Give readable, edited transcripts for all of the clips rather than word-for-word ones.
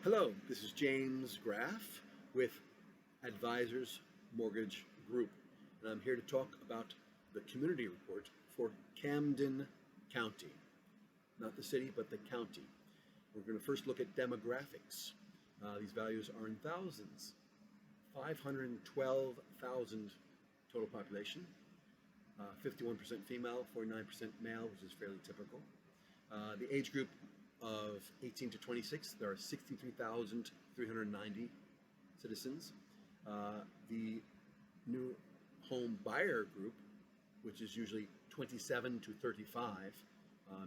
Hello, this is James Graff with Advisors Mortgage Group, and I'm here to talk about the community report for Camden County. Not the city, but the county. We're going to first look at demographics. These values are in thousands. 512,000 total population, 51% female, 49% male, which is fairly typical. The age group of 18 to 26, there are 63,390 citizens. The new home buyer group, which is usually 27 to 35,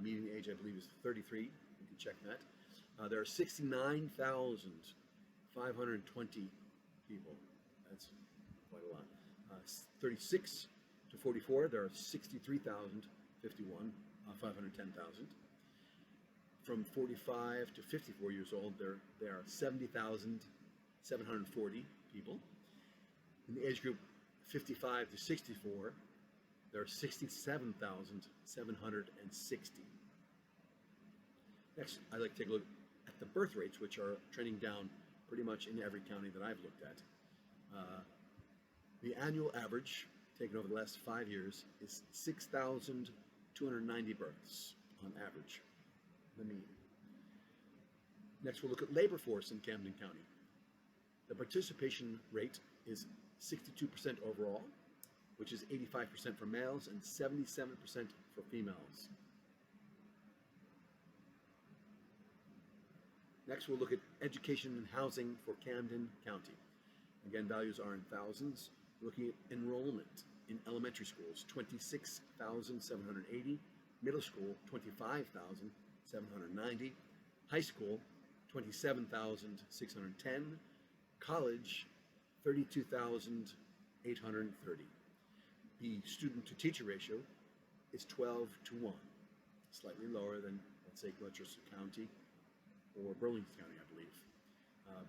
median age I believe is 33, you can check that. There are 69,520 people, that's quite a lot. 36 to 44, there are 63,051, 510,000. From 45 to 54 years old, there are 70,740 people. In the age group 55 to 64, there are 67,760. Next, I'd like to take a look at the birth rates, which are trending down pretty much in every county that I've looked at. The annual average, taken over the last 5 years, is 6,290 births on average. The mean. Next, we'll look at labor force in Camden County. The participation rate is 62% overall, which is 85% for males and 77% for females. Next, we'll look at education and housing for Camden County. Again, values are in thousands. We're looking at enrollment in elementary schools, 26,780, middle school, 25,790, high school, 27,610, college, 32,830. The student-to-teacher ratio is 12 to 1, slightly lower than, let's say, Gloucester County or Burlington County, I believe.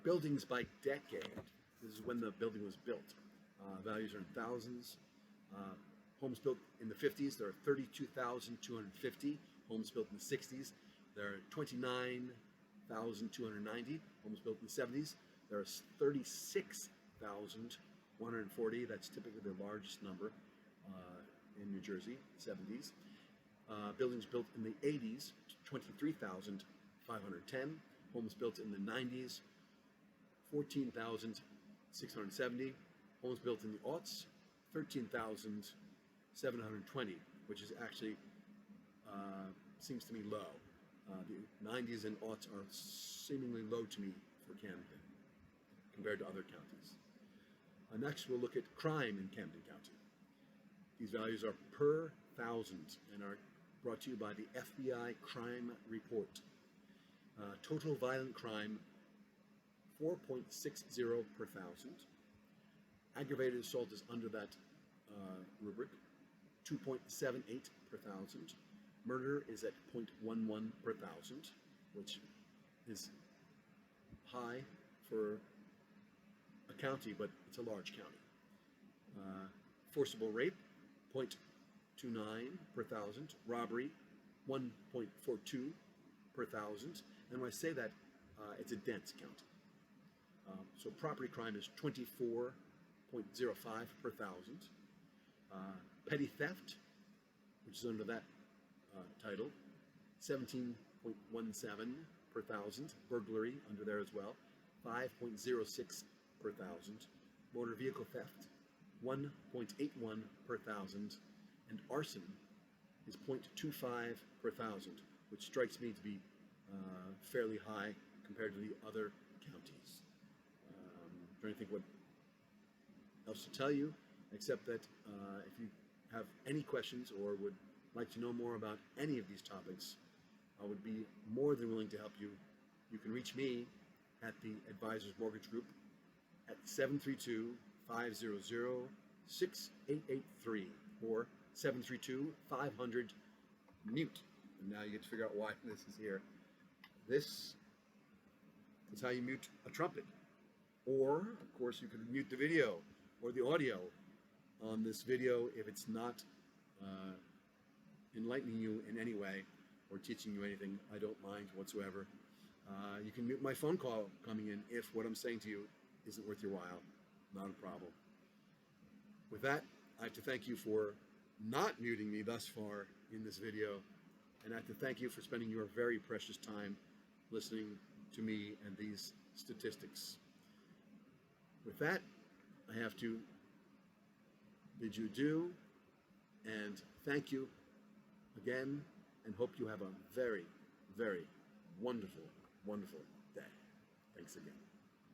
Buildings by decade. This is when the building was built. Values are in thousands. Homes built in the 50s, there are 32,250. Homes built in the 60s, there are 29,290. Homes built in the 70s, there are 36,140. That's typically the largest number in New Jersey, 70s. Buildings built in the 80s, 23,510. Homes built in the 90s, 14,670. Homes built in the aughts, 13,720, which is actually seems to me low. The 90s and aughts are seemingly low to me for Camden compared to other counties. Next, we'll look at crime in Camden County. These values are per thousand and are brought to you by the FBI Crime Report. Total violent crime, 4.60 per thousand. Aggravated assault is under that rubric, 2.78 per thousand. Murder is at 0.11 per thousand, which is high for a county, but it's a large county. Forcible rape, 0.29 per thousand. Robbery, 1.42 per thousand. And when I say that, it's a dense county. So property crime is 24.05 per thousand. Petty theft, which is under that title, 17.17 per thousand. Burglary under there as well, 5.06 per thousand. Motor vehicle theft, 1.81 per thousand. And arson is 0.25 per thousand, which strikes me to be fairly high compared to the other counties. I'm trying to think what else to tell you, except that if you have any questions or would like to know more about any of these topics, I would be more than willing to help you. You can reach me at the Advisors Mortgage Group at 732-500-6883 or 732-500-MUTE. And now you get to figure out why this is here. This is how you mute a trumpet. Or, of course, you can mute the video or the audio on this video if it's not enlightening you in any way or teaching you anything. I don't mind whatsoever. You can mute my phone call coming in if what I'm saying to you isn't worth your while. Not a problem. With that, I have to thank you for not muting me thus far in this video, and I have to thank you for spending your very precious time listening to me and these statistics. With that, I have to bid you adieu and thank you again, and hope you have a very, very wonderful, wonderful day. Thanks again.